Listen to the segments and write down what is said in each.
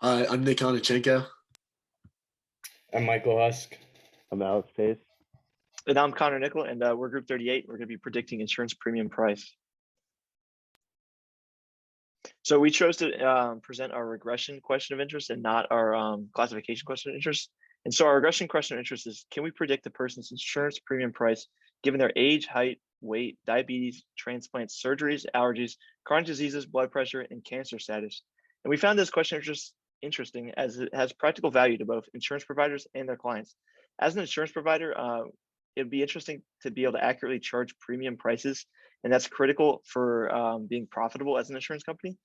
I'm Nick Kalenichenko. I'm Michael Husk. I'm Alex Pace. And I'm Connor Nickol, and we're Group 38. We're going to be predicting insurance premium price. So we chose to present our regression question of interest and not our classification question of interest. And so our regression question of interest is, can we predict a person's insurance premium price given their age, height, weight, diabetes, transplants, surgeries, allergies, chronic diseases, blood pressure, and cancer status? And we found this question interesting as it has practical value to both insurance providers and their clients. As an insurance provider, it'd be interesting to be able to accurately charge premium prices, and that's critical for being profitable as an insurance company.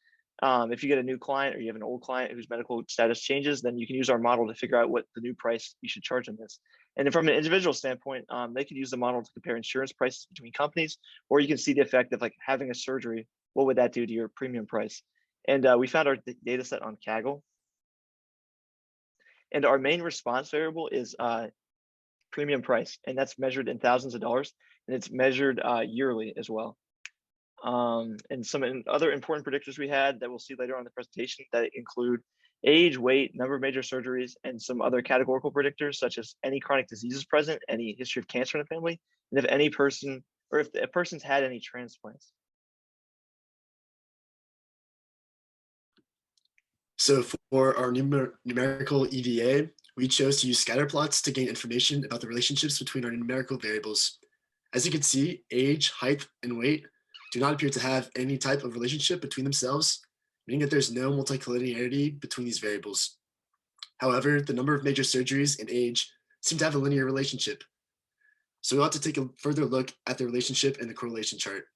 If you get a new client or you have an old client whose medical status changes, then you can use our model to figure out what the new price you should charge them is. And then from an individual standpoint, they could use the model to compare insurance prices between companies, or you can see the effect of like having a surgery. What would that do to your premium price? And we found our data set on Kaggle. And our main response variable is premium price, and that's measured in thousands of dollars, and it's measured yearly as well. And some other important predictors we had that we'll see later on in the presentation that include age, weight, number of major surgeries, and some other categorical predictors such as any chronic diseases present, any history of cancer in the family, and if a person's had any transplants. So for our numerical EVA, we chose to use scatter plots to gain information about the relationships between our numerical variables. As you can see, age, height, and weight do not appear to have any type of relationship between themselves, meaning that there's no multicollinearity between these variables. However, the number of major surgeries and age seem to have a linear relationship. So we want to take a further look at the relationship in the correlation chart.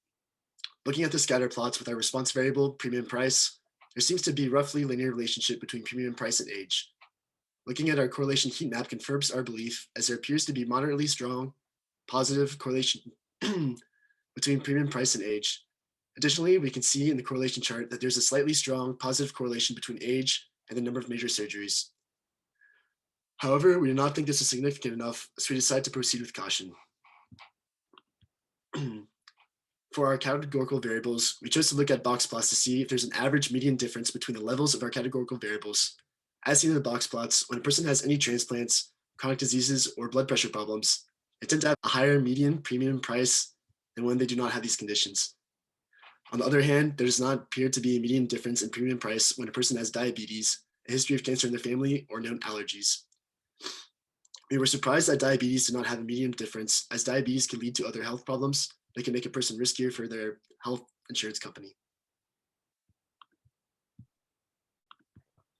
Looking at the scatter plots with our response variable, premium price, there seems to be roughly linear relationship between premium price and age. Looking at our correlation heat map confirms our belief, as there appears to be moderately strong positive correlation between premium price and age. Additionally, we can see in the correlation chart that there's a slightly strong positive correlation between age and the number of major surgeries. However, we do not think this is significant enough, so we decide to proceed with caution. For our categorical variables, we chose to look at box plots to see if there's an average median difference between the levels of our categorical variables. As seen in the box plots, when a person has any transplants, chronic diseases, or blood pressure problems, they tend to have a higher median premium price than when they do not have these conditions. On the other hand, there does not appear to be a median difference in premium price when a person has diabetes, a history of cancer in their family, or known allergies. We were surprised that diabetes did not have a median difference, as diabetes can lead to other health problems that can make a person riskier for their health insurance company.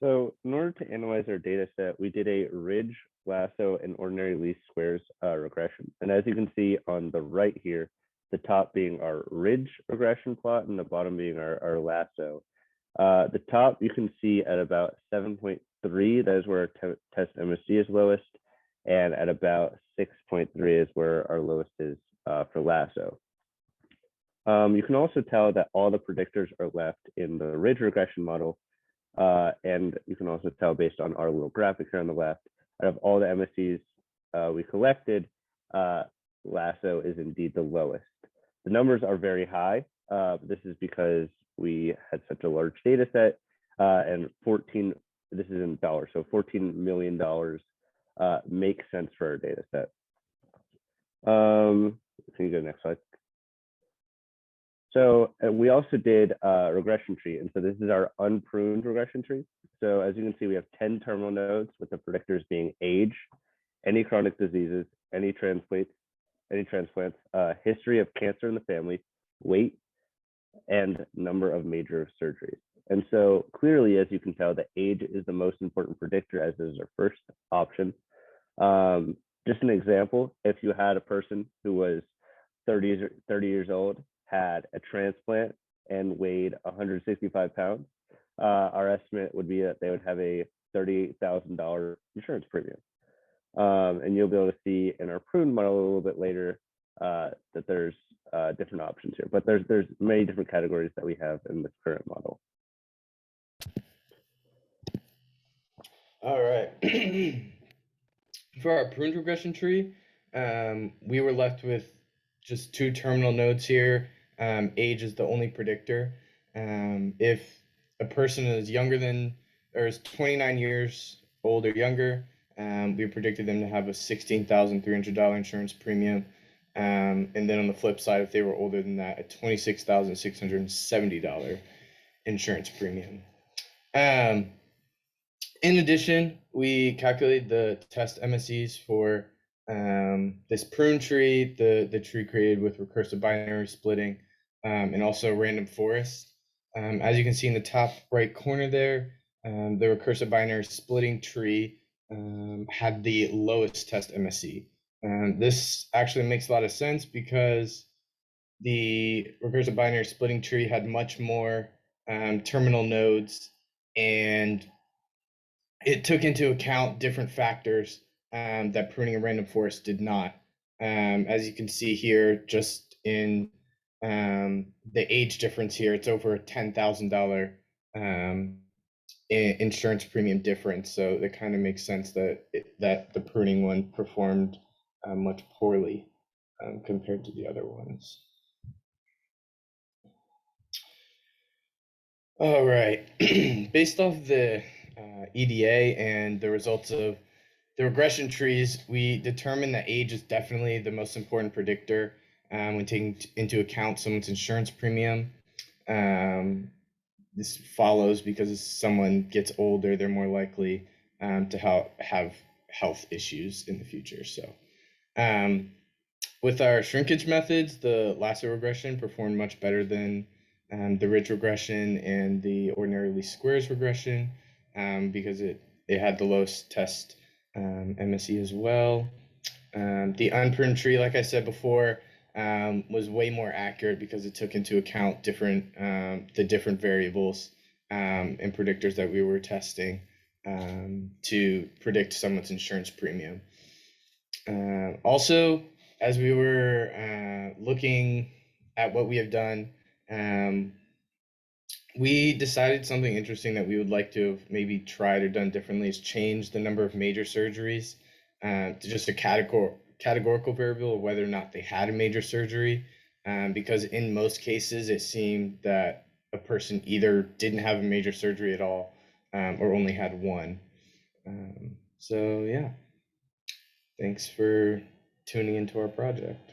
So in order to analyze our data set, we did a ridge, lasso, and ordinary least squares regression. And as you can see on the right here, the top being our ridge regression plot and the bottom being our lasso. The top you can see at about 7.3, that is where our test MSC is lowest, and at about 6.3 is where our lowest is for lasso. You can also tell that all the predictors are left in the ridge regression model, and you can also tell based on our little graphic here on the left, out of all the MSCs we collected, lasso is indeed the lowest. The numbers are very high. This is because we had such a large data set, and this is in dollars, so $14 million makes sense for our data set. Can you go to the next slide? So we also did a regression tree, and so this is our unpruned regression tree. So as you can see, we have 10 terminal nodes with the predictors being age, any chronic diseases, any transplants, history of cancer in the family, weight, and number of major surgeries. And so clearly, as you can tell, the age is the most important predictor, as is our first option. Just an example, if you had a person who was 30 years old, had a transplant, and weighed 165 pounds, our estimate would be that they would have a $38,000 insurance premium. And you'll be able to see in our pruned model a little bit later that there's different options here, but there's many different categories that we have in this current model. All right. For our pruned regression tree, we were left with just 2 terminal nodes here. Age is the only predictor. If a person is younger than or is 29 years old or younger, we predicted them to have a $16,300 insurance premium. And then on the flip side, if they were older than that, a $26,670 insurance premium. In addition, we calculated the test MSEs for this prune tree, the tree created with recursive binary splitting, and also random forest. As you can see in the top right corner there, the recursive binary splitting tree had the lowest test MSE. This actually makes a lot of sense because the recursive binary splitting tree had much more terminal nodes, and it took into account different factors that pruning and random forest did not. As you can see here, just in the age difference here, it's over a $10,000 insurance premium difference. So it kind of makes sense that that the pruning one performed much poorly compared to the other ones. All right, based off the EDA and the results of the regression trees, we determined that age is definitely the most important predictor when taking into account someone's insurance premium. This follows because as someone gets older, they're more likely to have health issues in the future. So with our shrinkage methods, the lasso regression performed much better than the ridge regression and the ordinary least squares regression because it had the lowest test MSE as well. The unpruned tree, like I said before, was way more accurate because it took into account the different variables and predictors that we were testing to predict someone's insurance premium. Also, as we were looking at what we have done, we decided something interesting that we would like to have maybe tried or done differently is change the number of major surgeries to just a categorical variable of whether or not they had a major surgery, because in most cases it seemed that a person either didn't have a major surgery at all or only had one. So yeah, thanks for tuning into our project.